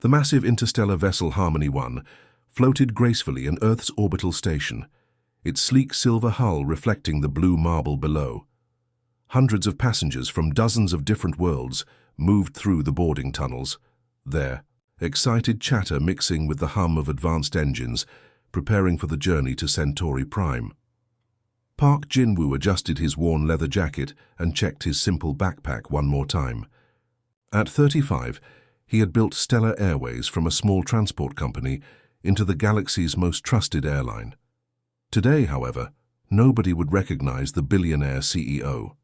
The massive interstellar vessel Harmony 1 floated gracefully in Earth's orbital station, its sleek silver hull reflecting the blue marble below. Hundreds of passengers from dozens of different worlds moved through the boarding tunnels, their excited chatter mixing with the hum of advanced engines, preparing for the journey to Centauri Prime. Park Jin-woo adjusted his worn leather jacket and checked his simple backpack one more time. At 35, he had built Stellar Airways from a small transport company into the galaxy's most trusted airline. Today, however, nobody would recognize the billionaire CEO.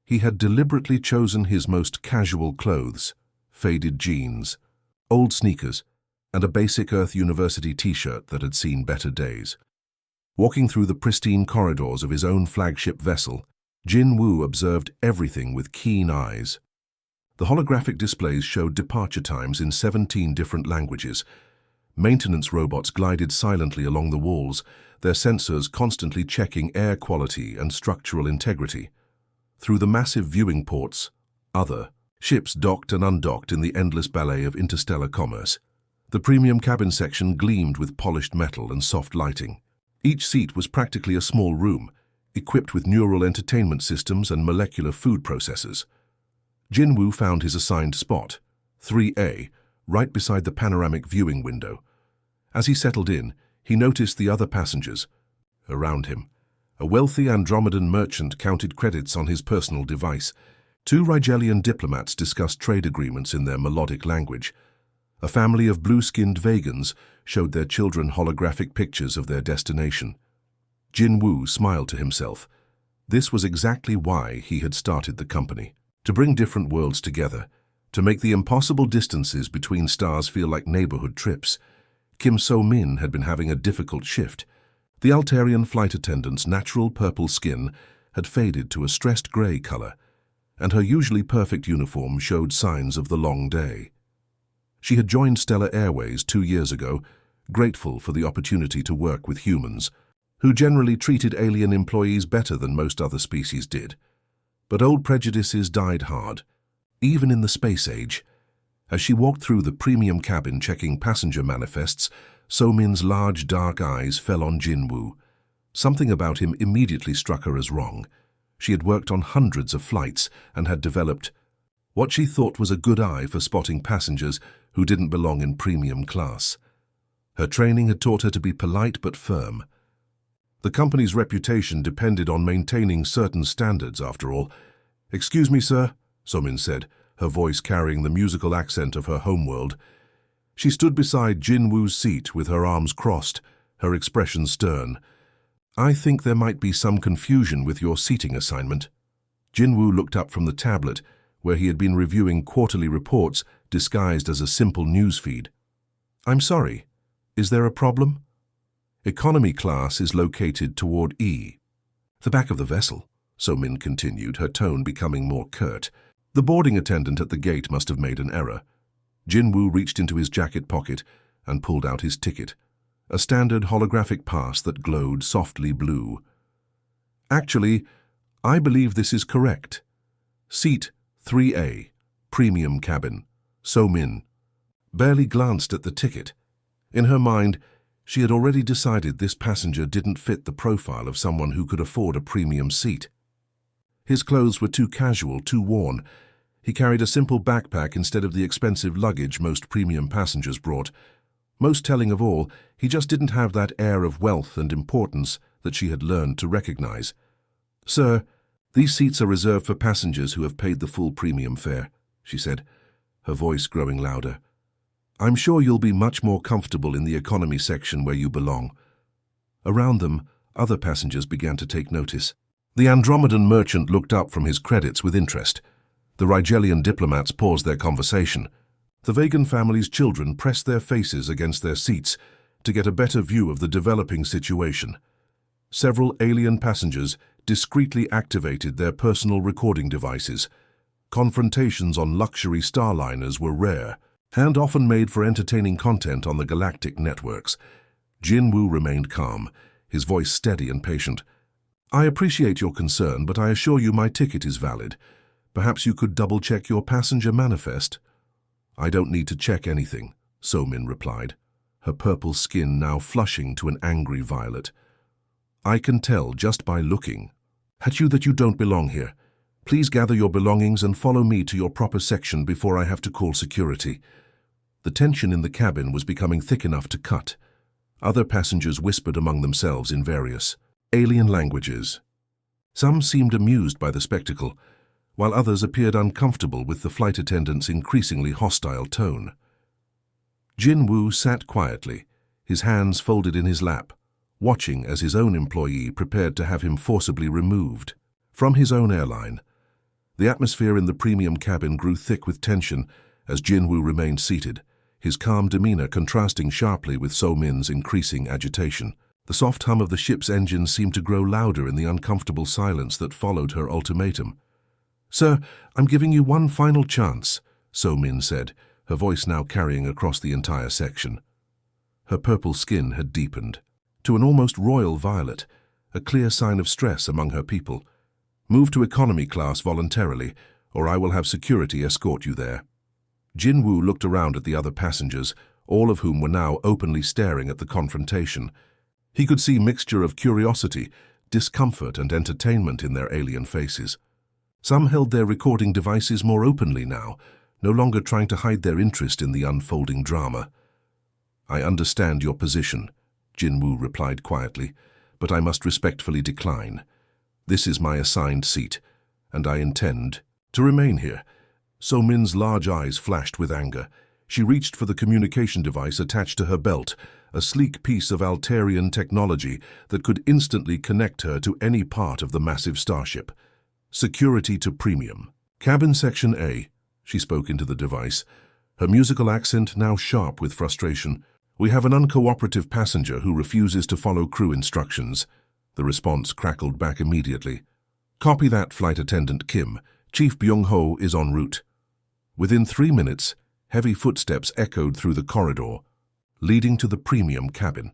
He had deliberately chosen his most casual clothes, faded jeans, old sneakers, and a basic Earth University t-shirt that had seen better days. Walking through the pristine corridors of his own flagship vessel, Jin-woo observed everything with keen eyes. The holographic displays showed departure times in 17 different languages. Maintenance robots glided silently along the walls, their sensors constantly checking air quality and structural integrity. Through the massive viewing ports, other ships docked and undocked in the endless ballet of interstellar commerce. The premium cabin section gleamed with polished metal and soft lighting. Each seat was practically a small room, equipped with neural entertainment systems and molecular food processors. Jin-woo found his assigned spot, 3A, right beside the panoramic viewing window. As he settled in, he noticed the other passengers around him. A wealthy Andromedan merchant counted credits on his personal device. Two Rigelian diplomats discussed trade agreements in their melodic language. A family of blue-skinned vegans showed their children holographic pictures of their destination. Jin-woo smiled to himself. This was exactly why he had started the company. To bring different worlds together, to make the impossible distances between stars feel like neighborhood trips. Kim So-min had been having a difficult shift. The Altarian flight attendant's natural purple skin had faded to a stressed gray color, and her usually perfect uniform showed signs of the long day. She had joined Stellar Airways 2 years ago, grateful for the opportunity to work with humans, who generally treated alien employees better than most other species did. But old prejudices died hard, even in the space age. As she walked through the premium cabin checking passenger manifests, So-min's large dark eyes fell on Jin-woo. Something about him immediately struck her as wrong. She had worked on hundreds of flights and had developed what she thought was a good eye for spotting passengers who didn't belong in premium class. Her training had taught her to be polite but firm. The company's reputation depended on maintaining certain standards, after all. "Excuse me, sir," So-min said, her voice carrying the musical accent of her homeworld. She stood beside Jin-woo's seat with her arms crossed, her expression stern. "I think there might be some confusion with your seating assignment." Jin-woo looked up from the tablet, where he had been reviewing quarterly reports disguised as a simple news feed. "I'm sorry. Is there a problem?" "Economy class is located toward E." "The back of the vessel," So-min continued, her tone becoming more curt. The boarding attendant at the gate must have made an error. Jin-woo reached into his jacket pocket and pulled out his ticket, a standard holographic pass that glowed softly blue. "Actually, I believe this is correct. Seat 3A, premium cabin, So-min." Barely glanced at the ticket. In her mind, she had already decided this passenger didn't fit the profile of someone who could afford a premium seat. His clothes were too casual, too worn. He carried a simple backpack instead of the expensive luggage most premium passengers brought. Most telling of all, he just didn't have that air of wealth and importance that she had learned to recognize. "Sir, these seats are reserved for passengers who have paid the full premium fare," she said, her voice growing louder. "I'm sure you'll be much more comfortable in the economy section where you belong." Around them, other passengers began to take notice. The Andromedan merchant looked up from his credits with interest. The Rigelian diplomats paused their conversation. The vegan family's children pressed their faces against their seats to get a better view of the developing situation. Several alien passengers discreetly activated their personal recording devices. Confrontations on luxury starliners were rare, and often made for entertaining content on the galactic networks. Jin-woo remained calm, his voice steady and patient. "I appreciate your concern, but I assure you my ticket is valid. Perhaps you could double-check your passenger manifest." "I don't need to check anything," So-min replied, her purple skin now flushing to an angry violet. I can tell just by looking at you that you don't belong here. Please gather your belongings and follow me to your proper section before I have to call security. The tension in the cabin was becoming thick enough to cut. Other passengers whispered among themselves in various alien languages. Some seemed amused by the spectacle, while others appeared uncomfortable with the flight attendant's increasingly hostile tone. Jin-Woo sat quietly, his hands folded in his lap, watching as his own employee prepared to have him forcibly removed from his own airline. The atmosphere in the premium cabin grew thick with tension as Jin-Woo remained seated, his calm demeanor contrasting sharply with So-min's increasing agitation. The soft hum of the ship's engines seemed to grow louder in the uncomfortable silence that followed her ultimatum. "Sir, I'm giving you one final chance," So-min said, her voice now carrying across the entire section. Her purple skin had deepened to an almost royal violet, a clear sign of stress among her people. "Move to economy class voluntarily, or I will have security escort you there." Jin-Woo looked around at the other passengers, all of whom were now openly staring at the confrontation. He could see a mixture of curiosity, discomfort, and entertainment in their alien faces. Some held their recording devices more openly now, no longer trying to hide their interest in the unfolding drama. "I understand your position," Jin-Woo replied quietly, "but I must respectfully decline. This is my assigned seat, and I intend to remain here." So-min's large eyes flashed with anger. She reached for the communication device attached to her belt, a sleek piece of Altarian technology that could instantly connect her to any part of the massive starship. "Security to premium. Cabin section A," she spoke into the device, her musical accent now sharp with frustration. "We have an uncooperative passenger who refuses to follow crew instructions." The response crackled back immediately. "Copy that, Flight Attendant Kim. Chief Byung-ho is en route." Within 3 minutes, heavy footsteps echoed through the corridor, leading to the premium cabin.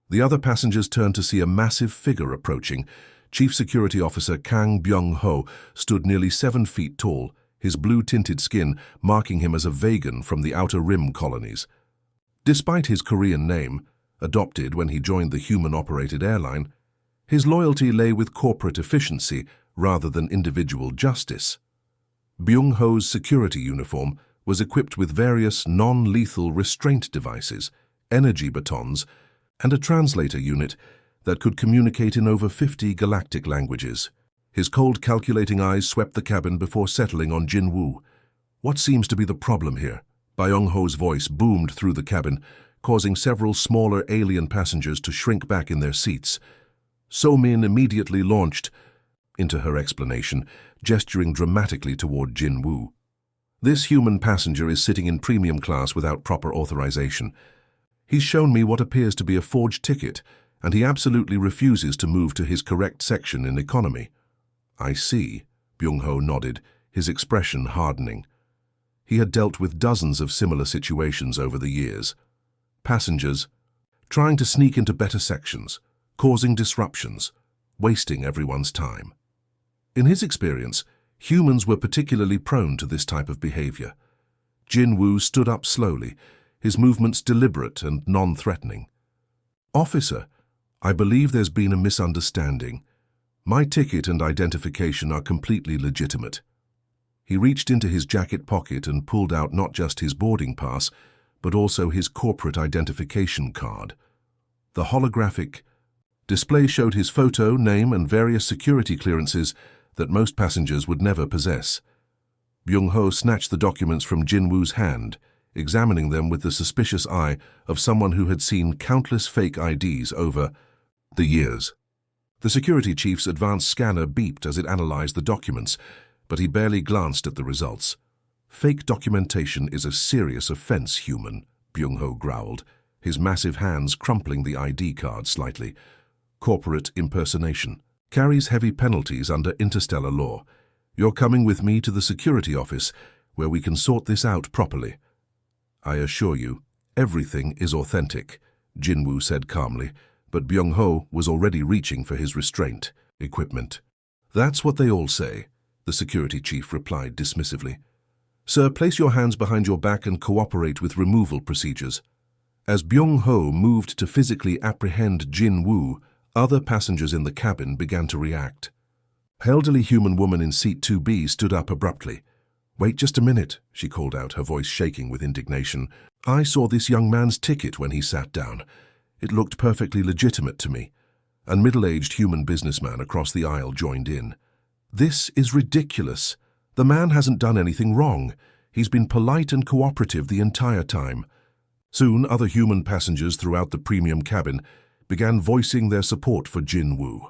The other passengers turned to see a massive figure approaching. Chief Security Officer Kang Byung-ho stood nearly 7 feet tall, his blue-tinted skin marking him as a Vegan from the Outer Rim colonies. Despite his Korean name, adopted when he joined the human-operated airline, his loyalty lay with corporate efficiency rather than individual justice. Byung-ho's security uniform was equipped with various non-lethal restraint devices, energy batons, and a translator unit that could communicate in over 50 galactic languages. His cold, calculating eyes swept the cabin before settling on Jin-Woo. "What seems to be the problem here?" Byung-ho's voice boomed through the cabin, causing several smaller alien passengers to shrink back in their seats. So-min immediately launched into her explanation, gesturing dramatically toward Jin-Woo. "This human passenger is sitting in premium class without proper authorization. He's shown me what appears to be a forged ticket, and he absolutely refuses to move to his correct section in economy." "I see," Byung-ho nodded, his expression hardening. He had dealt with dozens of similar situations over the years. Passengers trying to sneak into better sections, causing disruptions, wasting everyone's time. In his experience, humans were particularly prone to this type of behavior. Jin-Woo stood up slowly, his movements deliberate and non-threatening. "Officer, I believe there's been a misunderstanding. My ticket and identification are completely legitimate." He reached into his jacket pocket and pulled out not just his boarding pass, but also his corporate identification card. The holographic display showed his photo, name, and various security clearances that most passengers would never possess. Byung-ho snatched the documents from Jin-Woo's hand, examining them with the suspicious eye of someone who had seen countless fake IDs over the years. The security chief's advanced scanner beeped as it analyzed the documents, but he barely glanced at the results. "Fake documentation is a serious offense, human," Byung-ho growled, his massive hands crumpling the ID card slightly. "Corporate impersonation carries heavy penalties under interstellar law. You're coming with me to the security office, where we can sort this out properly." "I assure you, everything is authentic," Jin-Woo said calmly, but Byung-ho was already reaching for his restraint equipment. "That's what they all say," the security chief replied dismissively. Sir, place your hands behind your back and cooperate with removal procedures. As Byung-ho moved to physically apprehend Jin-woo, other passengers in the cabin began to react. Elderly human woman in seat 2B stood up abruptly. "Wait just a minute," she called out, her voice shaking with indignation. "I saw this young man's ticket when he sat down. It looked perfectly legitimate to me." A middle-aged human businessman across the aisle joined in. "This is ridiculous. The man hasn't done anything wrong. He's been polite and cooperative the entire time." Soon, other human passengers throughout the premium cabin began voicing their support for Jin-woo.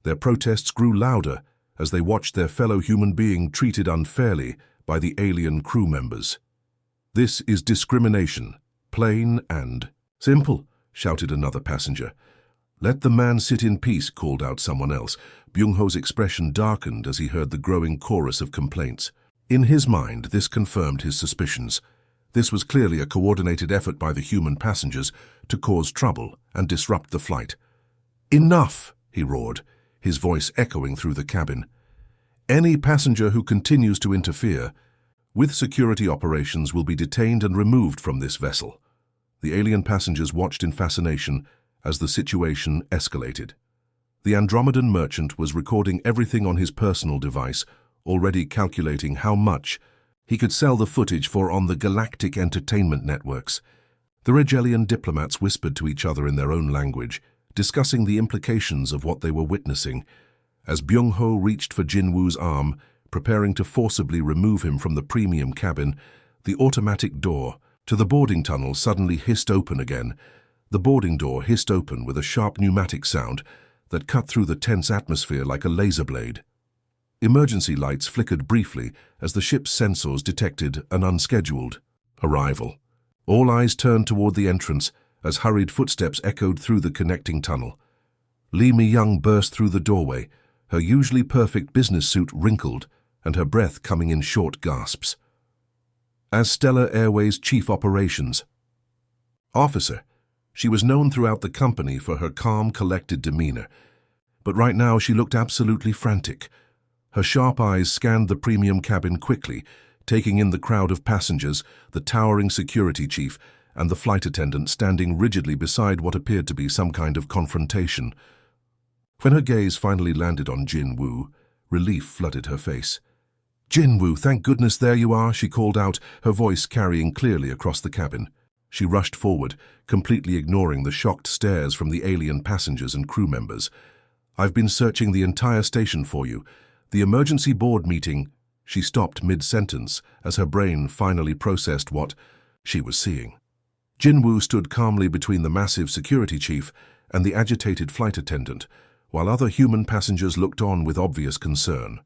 Their protests grew louder as they watched their fellow human being treated unfairly by the alien crew members. "This is discrimination, plain and simple," shouted another passenger. "Let the man sit in peace," called out someone else. Byung-ho's expression darkened as he heard the growing chorus of complaints. In his mind, this confirmed his suspicions. This was clearly a coordinated effort by the human passengers to cause trouble and disrupt the flight. "Enough!" he roared, his voice echoing through the cabin. "Any passenger who continues to interfere with security operations will be detained and removed from this vessel." The alien passengers watched in fascination as the situation escalated. The Andromedan merchant was recording everything on his personal device, already calculating how much he could sell the footage for on the Galactic entertainment networks. The Regelian diplomats whispered to each other in their own language, discussing the implications of what they were witnessing. As Byung-ho reached for Jin-woo's arm, preparing to forcibly remove him from the premium cabin, the automatic door to the boarding tunnel suddenly hissed open again. The boarding door hissed open with a sharp pneumatic sound that cut through the tense atmosphere like a laser blade. Emergency lights flickered briefly as the ship's sensors detected an unscheduled arrival. All eyes turned toward the entrance as hurried footsteps echoed through the connecting tunnel. Lee Mi-young burst through the doorway, her usually perfect business suit wrinkled and her breath coming in short gasps. As Stellar Airways Chief Operations Officer, she was known throughout the company for her calm, collected demeanor, but right now she looked absolutely frantic. Her sharp eyes scanned the premium cabin quickly, taking in the crowd of passengers, the towering security chief, and the flight attendant standing rigidly beside what appeared to be some kind of confrontation. When her gaze finally landed on Jin-woo, relief flooded her face. "Jin-woo, thank goodness there you are," she called out, her voice carrying clearly across the cabin. She rushed forward, completely ignoring the shocked stares from the alien passengers and crew members. "I've been searching the entire station for you. The emergency board meeting—" She stopped mid-sentence as her brain finally processed what she was seeing. Jin-woo stood calmly between the massive security chief and the agitated flight attendant, while other human passengers looked on with obvious concern.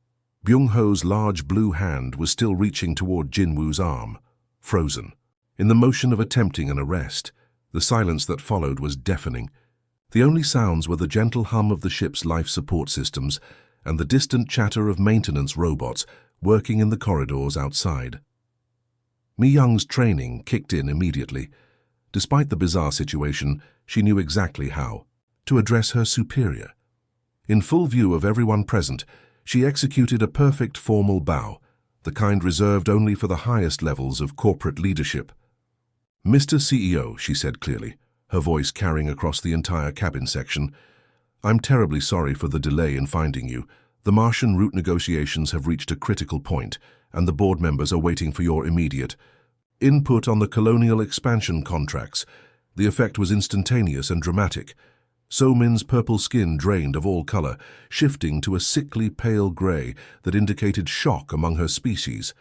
Byung-ho's large blue hand was still reaching toward Jin-woo's arm, frozen. In the motion of attempting an arrest, the silence that followed was deafening. The only sounds were the gentle hum of the ship's life support systems and the distant chatter of maintenance robots working in the corridors outside. Mi-young's training kicked in immediately. Despite the bizarre situation, she knew exactly how to address her superior. In full view of everyone present, she executed a perfect formal bow, the kind reserved only for the highest levels of corporate leadership. "Mr. CEO," she said clearly, her voice carrying across the entire cabin section, "I'm terribly sorry for the delay in finding you. The Martian route negotiations have reached a critical point, and the board members are waiting for your immediate input on the colonial expansion contracts." The effect was instantaneous and dramatic. So-min's purple skin drained of all color, shifting to a sickly pale gray that indicated shock among her species.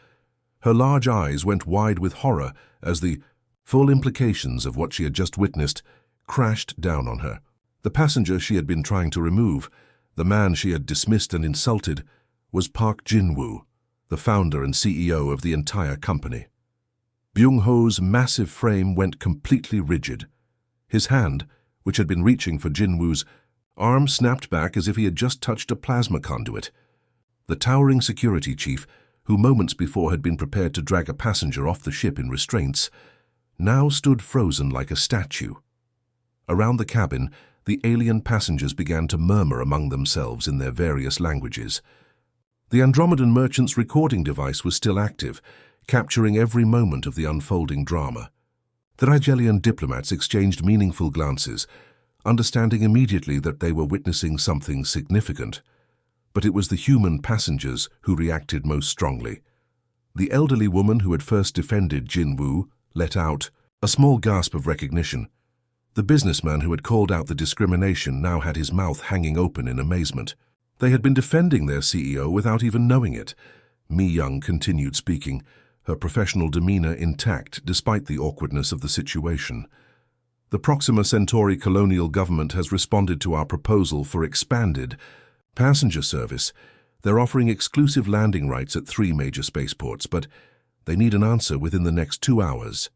Her large eyes went wide with horror as the full implications of what she had just witnessed crashed down on her. The passenger she had been trying to remove, the man she had dismissed and insulted, was Park Jin-woo, the founder and CEO of the entire company. Byung-ho's massive frame went completely rigid. His hand, which had been reaching for Jin-woo's arm, snapped back as if he had just touched a plasma conduit. The towering security chief, who moments before had been prepared to drag a passenger off the ship in restraints, now stood frozen like a statue. Around the cabin, the alien passengers began to murmur among themselves in their various languages. The Andromedan merchant's recording device was still active, capturing every moment of the unfolding drama. The Rigelian diplomats exchanged meaningful glances, understanding immediately that they were witnessing something significant. But it was the human passengers who reacted most strongly. The elderly woman who had first defended Jinwoo let out a small gasp of recognition. The businessman who had called out the discrimination now had his mouth hanging open in amazement. They had been defending their CEO without even knowing it. Mi Young continued speaking, her professional demeanor intact despite the awkwardness of the situation. The Proxima Centauri colonial government has responded to our proposal for expanded passenger service. They're offering exclusive landing rights at 3 major spaceports, but they need an answer within the next 2 hours.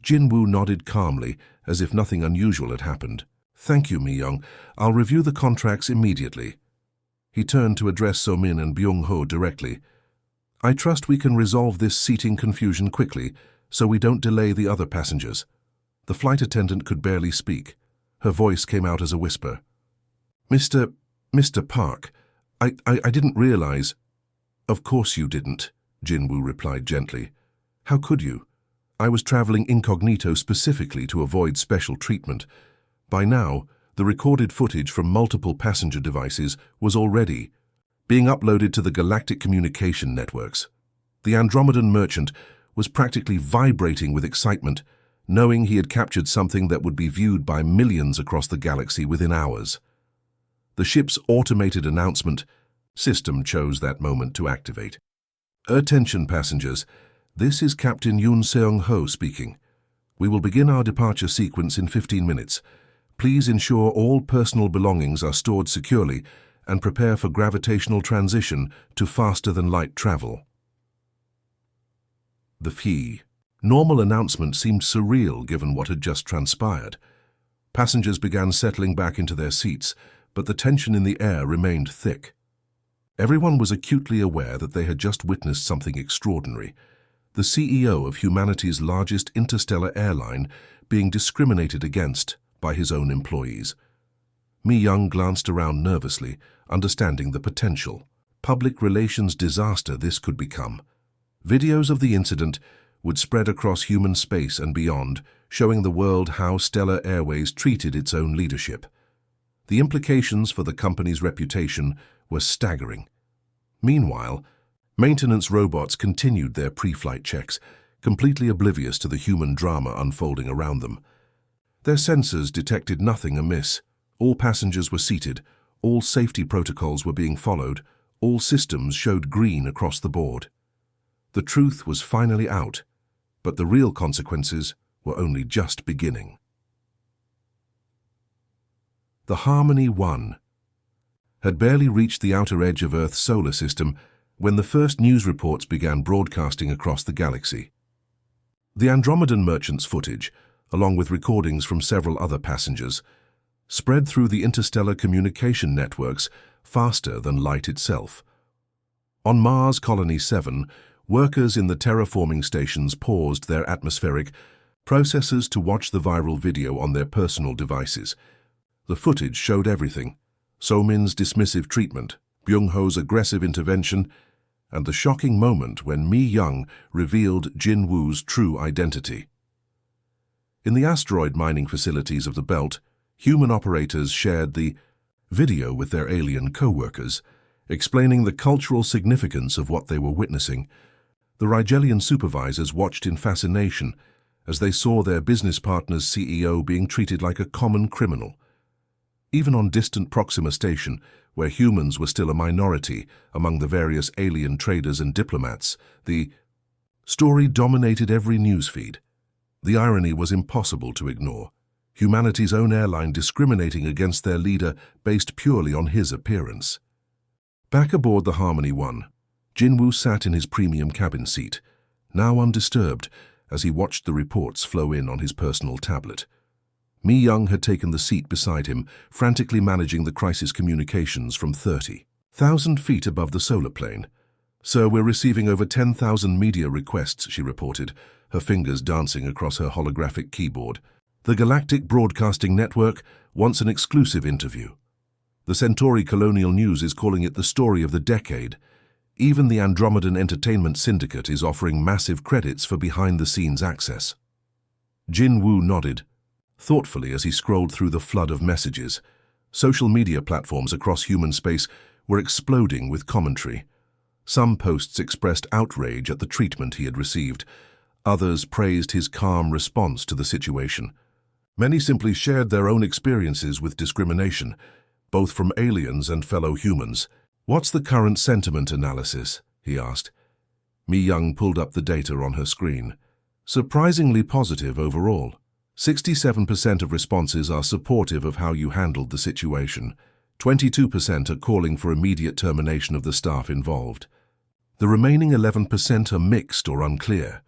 Jinwoo nodded calmly, as if nothing unusual had happened. Thank you, Mi Young. I'll review the contracts immediately. He turned to address So-min and Byung-ho directly. I trust we can resolve this seating confusion quickly, so we don't delay the other passengers. The flight attendant could barely speak. Her voice came out as a whisper. Mr. Park, I didn't realize. Of course you didn't, Jinwoo replied gently. How could you? I was traveling incognito specifically to avoid special treatment. By now, the recorded footage from multiple passenger devices was already being uploaded to the galactic communication networks. The Andromedan merchant was practically vibrating with excitement, knowing he had captured something that would be viewed by millions across the galaxy within hours. The ship's automated announcement system chose that moment to activate. Attention passengers, this is Captain Yoon Seung-ho speaking. We will begin our departure sequence in 15 minutes. Please ensure all personal belongings are stored securely and prepare for gravitational transition to faster-than-light travel. The fee. Normal announcement seemed surreal given what had just transpired. Passengers began settling back into their seats, but the tension in the air remained thick. Everyone was acutely aware that they had just witnessed something extraordinary. The CEO of humanity's largest interstellar airline being discriminated against by his own employees. Mi Young glanced around nervously, understanding the potential public relations disaster this could become. Videos of the incident would spread across human space and beyond, showing the world how Stellar Airways treated its own leadership. The implications for the company's reputation were staggering. Meanwhile, maintenance robots continued their pre-flight checks, completely oblivious to the human drama unfolding around them. Their sensors detected nothing amiss. All passengers were seated, all safety protocols were being followed, all systems showed green across the board. The truth was finally out, but the real consequences were only just beginning. The Harmony 1 had barely reached the outer edge of Earth's solar system when the first news reports began broadcasting across the galaxy. The Andromedan merchant's footage, along with recordings from several other passengers, spread through the interstellar communication networks faster than light itself. On Mars Colony 7, workers in the terraforming stations paused their atmospheric processors to watch the viral video on their personal devices. The footage showed everything: So-min's dismissive treatment, Byung-ho's aggressive intervention, and the shocking moment when Mi Young revealed Jinwoo's true identity. In the asteroid mining facilities of the belt, human operators shared the video with their alien co-workers, explaining the cultural significance of what they were witnessing. The Rigelian supervisors watched in fascination as they saw their business partner's CEO being treated like a common criminal. Even on distant Proxima Station, where humans were still a minority among the various alien traders and diplomats, the story dominated every newsfeed. The irony was impossible to ignore. Humanity's own airline discriminating against their leader based purely on his appearance. Back aboard the Harmony 1, Jinwoo sat in his premium cabin seat, now undisturbed, as he watched the reports flow in on his personal tablet. Mi Young had taken the seat beside him, frantically managing the crisis communications from 30,000 feet above the solar plane. "Sir, we're receiving over 10,000 media requests," she reported, her fingers dancing across her holographic keyboard. "The Galactic Broadcasting Network wants an exclusive interview. The Centauri Colonial News is calling it the story of the decade. Even the Andromedan Entertainment Syndicate is offering massive credits for behind-the-scenes access. Jin Woo nodded, thoughtfully as he scrolled through the flood of messages. Social media platforms across human space were exploding with commentary. Some posts expressed outrage at the treatment he had received. Others praised his calm response to the situation. Many simply shared their own experiences with discrimination, both from aliens and fellow humans. "What's the current sentiment analysis?" he asked. Mi Young pulled up the data on her screen. Surprisingly positive overall. 67% of responses are supportive of how you handled the situation. 22% are calling for immediate termination of the staff involved. The remaining 11% are mixed or unclear.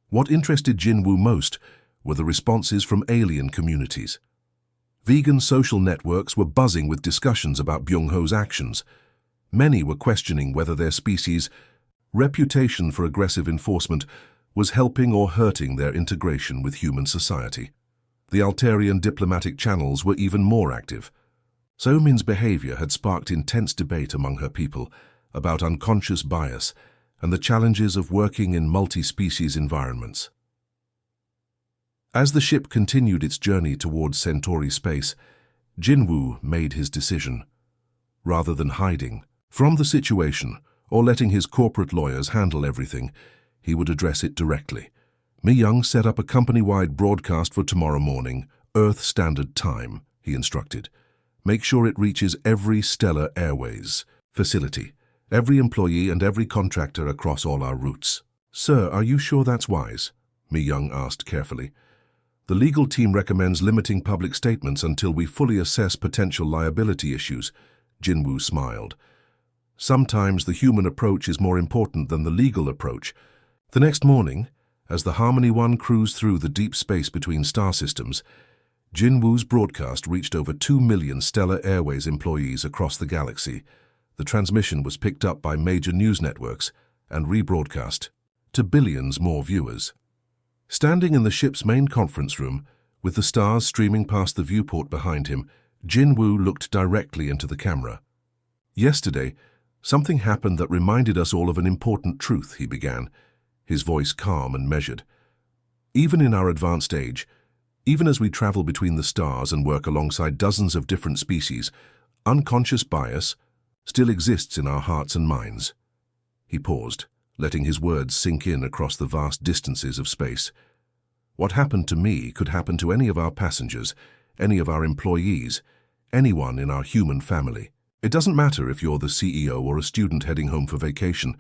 What interested Jin Woo most were the responses from alien communities. Vegan social networks were buzzing with discussions about Byung-ho's actions. Many were questioning whether their species' reputation for aggressive enforcement was helping or hurting their integration with human society. The Altarian diplomatic channels were even more active. So-min's behavior had sparked intense debate among her people about unconscious bias and the challenges of working in multi-species environments. As the ship continued its journey towards Centauri space, Jin Woo made his decision. Rather than hiding from the situation or letting his corporate lawyers handle everything, he would address it directly. Mi Young set up a company-wide broadcast for tomorrow morning, Earth Standard Time, he instructed. Make sure it reaches every Stellar Airways facility, every employee and every contractor across all our routes. "Sir, are you sure that's wise?" Mi Young asked carefully. "The legal team recommends limiting public statements until we fully assess potential liability issues." Jin Woo smiled. "Sometimes the human approach is more important than the legal approach." The next morning, as the Harmony 1 cruised through the deep space between star systems, Jin Woo's broadcast reached over 2 million Stellar Airways employees across the galaxy. The transmission was picked up by major news networks and rebroadcast to billions more viewers. Standing in the ship's main conference room, with the stars streaming past the viewport behind him, Jin Woo looked directly into the camera. "Yesterday, something happened that reminded us all of an important truth," he began, his voice calm and measured. "Even in our advanced age, even as we travel between the stars and work alongside dozens of different species, unconscious bias still exists in our hearts and minds." He paused, letting his words sink in across the vast distances of space. "What happened to me could happen to any of our passengers, any of our employees, anyone in our human family. It doesn't matter if you're the CEO or a student heading home for vacation.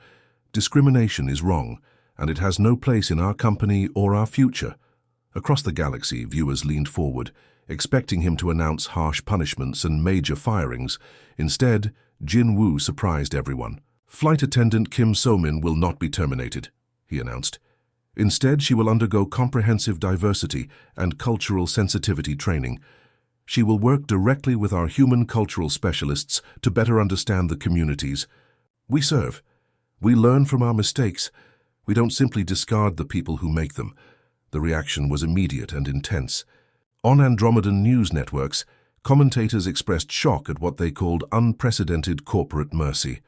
Discrimination is wrong, and it has no place in our company or our future." Across the galaxy, viewers leaned forward, expecting him to announce harsh punishments and major firings. Instead, Jin Woo surprised everyone. "Flight attendant Kim So-min will not be terminated," he announced. "Instead, she will undergo comprehensive diversity and cultural sensitivity training. She will work directly with our human cultural specialists to better understand the communities we serve. We learn from our mistakes. We don't simply discard the people who make them." The reaction was immediate and intense. On Andromedan news networks, commentators expressed shock at what they called unprecedented corporate mercy.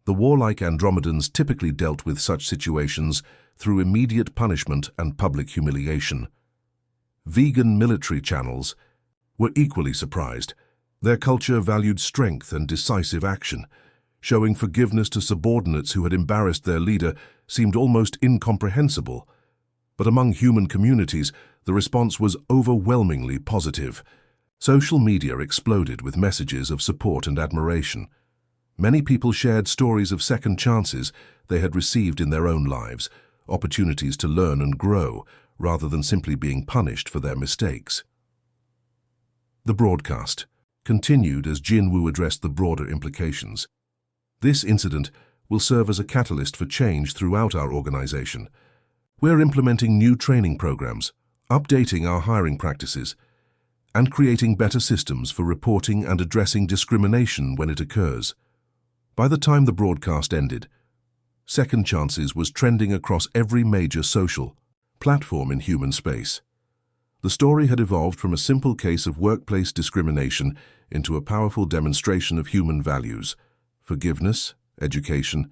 The warlike Andromedans typically dealt with such situations through immediate punishment and public humiliation. Vegan military channels were equally surprised. Their culture valued strength and decisive action. Showing forgiveness to subordinates who had embarrassed their leader seemed almost incomprehensible. But among human communities, the response was overwhelmingly positive. Social media exploded with messages of support and admiration. Many people shared stories of second chances they had received in their own lives, opportunities to learn and grow, rather than simply being punished for their mistakes. The broadcast continued as Jin Woo addressed the broader implications. "This incident will serve as a catalyst for change throughout our organization. We're implementing new training programs, updating our hiring practices, and creating better systems for reporting and addressing discrimination when it occurs." By the time the broadcast ended, Second Chances was trending across every major social platform in human space. The story had evolved from a simple case of workplace discrimination into a powerful demonstration of human values: forgiveness, education,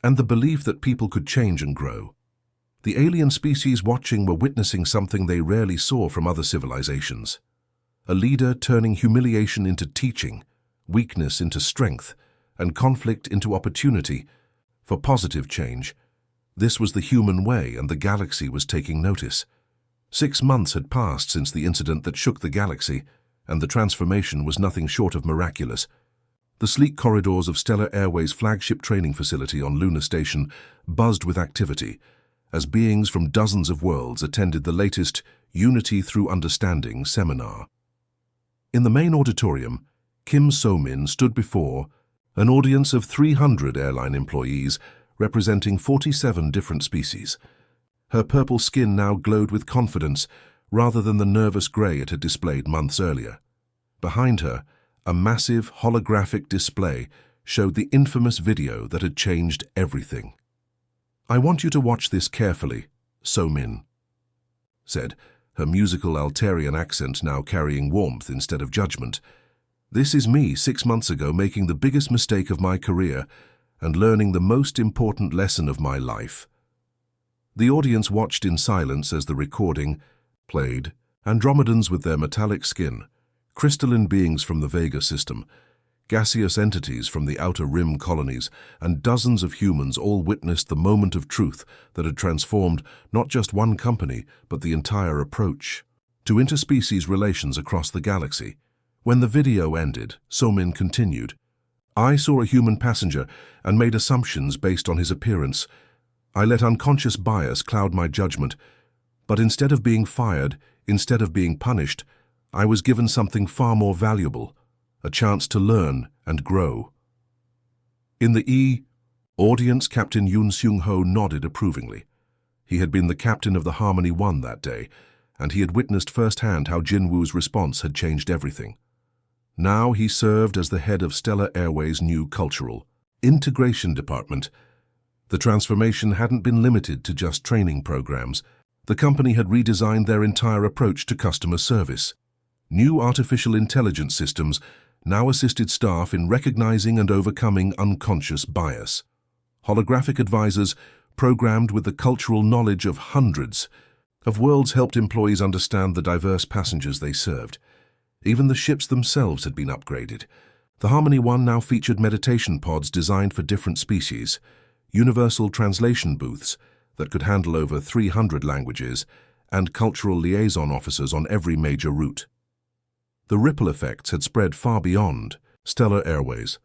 and the belief that people could change and grow. The alien species watching were witnessing something they rarely saw from other civilizations. A leader turning humiliation into teaching, weakness into strength, and conflict into opportunity for positive change. This was the human way, and the galaxy was taking notice. 6 months had passed since the incident that shook the galaxy, and the transformation was nothing short of miraculous. The sleek corridors of Stellar Airways' flagship training facility on Lunar Station buzzed with activity, as beings from dozens of worlds attended the latest Unity Through Understanding seminar. In the main auditorium, Kim So-min stood before an audience of 300 airline employees representing 47 different species. Her purple skin now glowed with confidence rather than the nervous grey it had displayed months earlier. Behind her, a massive holographic display showed the infamous video that had changed everything. "I want you to watch this carefully," So-min said, her musical Altarian accent now carrying warmth instead of judgment. "This is me 6 months ago making the biggest mistake of my career and learning the most important lesson of my life." The audience watched in silence as the recording played. Andromedans with their metallic skin, crystalline beings from the Vega system, gaseous entities from the outer rim colonies, and dozens of humans all witnessed the moment of truth that had transformed not just one company, but the entire approach to interspecies relations across the galaxy. When the video ended, So-min continued, "I saw a human passenger and made assumptions based on his appearance. I let unconscious bias cloud my judgment, but instead of being fired, instead of being punished, I was given something far more valuable, a chance to learn and grow." In the audience, Captain Yoon Seung-ho nodded approvingly. He had been the captain of the Harmony 1 that day, and he had witnessed firsthand how Jin-Woo's response had changed everything. Now he served as the head of Stellar Airways' new cultural integration department. The transformation hadn't been limited to just training programs. The company had redesigned their entire approach to customer service. New artificial intelligence systems now assisted staff in recognizing and overcoming unconscious bias. Holographic advisors, programmed with the cultural knowledge of hundreds of worlds, helped employees understand the diverse passengers they served. Even the ships themselves had been upgraded. The Harmony 1 now featured meditation pods designed for different species, universal translation booths that could handle over 300 languages, and cultural liaison officers on every major route. The ripple effects had spread far beyond Stellar Airways.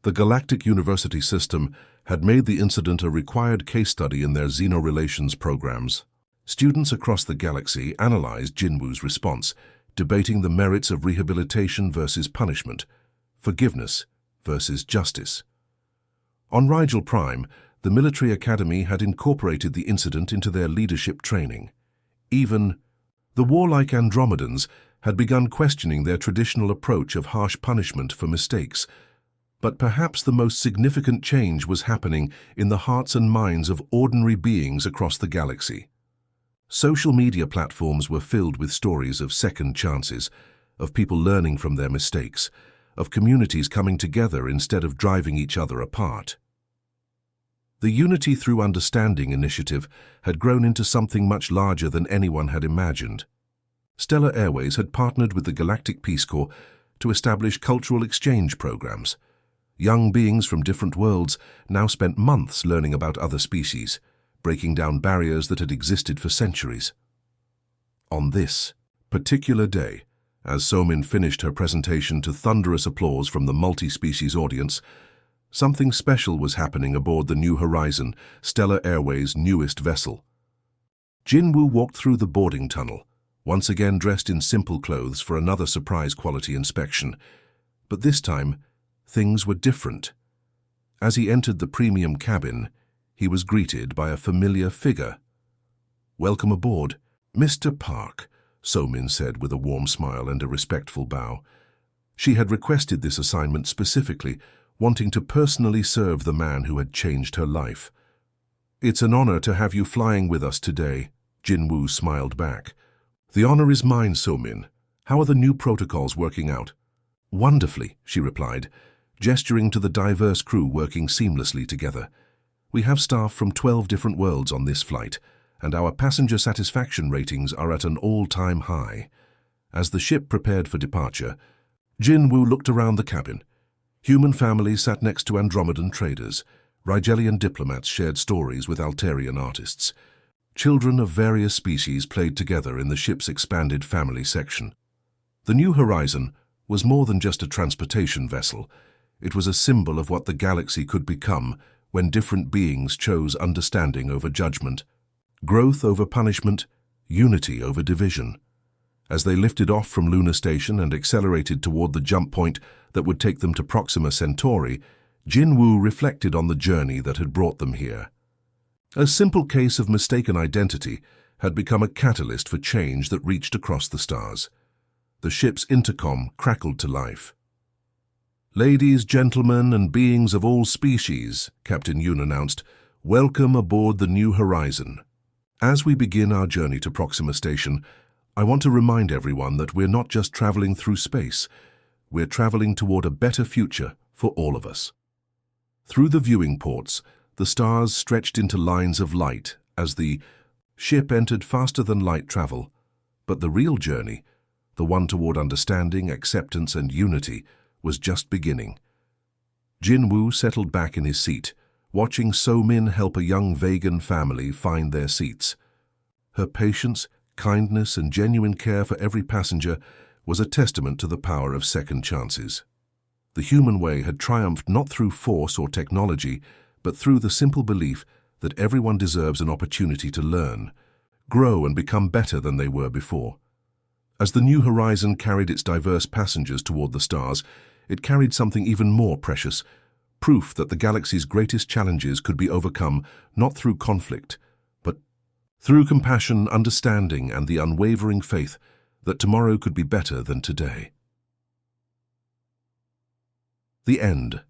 The Galactic University system had made the incident a required case study in their xenorelations programs. Students across the galaxy analyzed Jin-Woo's response, debating the merits of rehabilitation versus punishment, forgiveness versus justice. On Rigel Prime, the military academy had incorporated the incident into their leadership training. Even the warlike Andromedans had begun questioning their traditional approach of harsh punishment for mistakes. But perhaps the most significant change was happening in the hearts and minds of ordinary beings across the galaxy. Social media platforms were filled with stories of second chances, of people learning from their mistakes, of communities coming together instead of driving each other apart. The Unity Through Understanding initiative had grown into something much larger than anyone had imagined. Stellar Airways had partnered with the Galactic Peace Corps to establish cultural exchange programs. Young beings from different worlds now spent months learning about other species, breaking down barriers that had existed for centuries. On this particular day, as So-min finished her presentation to thunderous applause from the multi-species audience, something special was happening aboard the New Horizon, Stellar Airways' newest vessel. Jin-Woo walked through the boarding tunnel, once again dressed in simple clothes for another surprise quality inspection. But this time, things were different. As he entered the premium cabin, he was greeted by a familiar figure. "Welcome aboard, Mr. Park," So-min said with a warm smile and a respectful bow. She had requested this assignment specifically, wanting to personally serve the man who had changed her life. "It's an honor to have you flying with us today," Jin-Woo smiled back. "The honor is mine, So-min. How are the new protocols working out?" "Wonderfully," she replied, gesturing to the diverse crew working seamlessly together. We have staff from 12 different worlds on this flight, and our passenger satisfaction ratings are at an all-time high. As the ship prepared for departure, Jinwoo looked around the cabin. Human families sat next to Andromedan traders. Rigelian diplomats shared stories with Altarian artists. Children of various species played together in the ship's expanded family section. The New Horizon was more than just a transportation vessel. It was a symbol of what the galaxy could become when different beings chose understanding over judgment, growth over punishment, unity over division. As they lifted off from Lunar Station and accelerated toward the jump point that would take them to Proxima Centauri, Jinwoo reflected on the journey that had brought them here. A simple case of mistaken identity had become a catalyst for change that reached across the stars. The ship's intercom crackled to life. "Ladies, gentlemen, and beings of all species," Captain Yoon announced, "welcome aboard the New Horizon. As we begin our journey to Proxima Station, I want to remind everyone that we're not just traveling through space, we're traveling toward a better future for all of us." Through the viewing ports, the stars stretched into lines of light as the ship entered faster-than-light travel. But the real journey, the one toward understanding, acceptance, and unity, was just beginning. Jinwoo settled back in his seat, watching So-min help a young vegan family find their seats. Her patience, kindness, and genuine care for every passenger was a testament to the power of second chances. The human way had triumphed not through force or technology, but through the simple belief that everyone deserves an opportunity to learn, grow, and become better than they were before. As the New Horizon carried its diverse passengers toward the stars, it carried something even more precious, proof that the galaxy's greatest challenges could be overcome not through conflict, but through compassion, understanding, and the unwavering faith that tomorrow could be better than today. The end.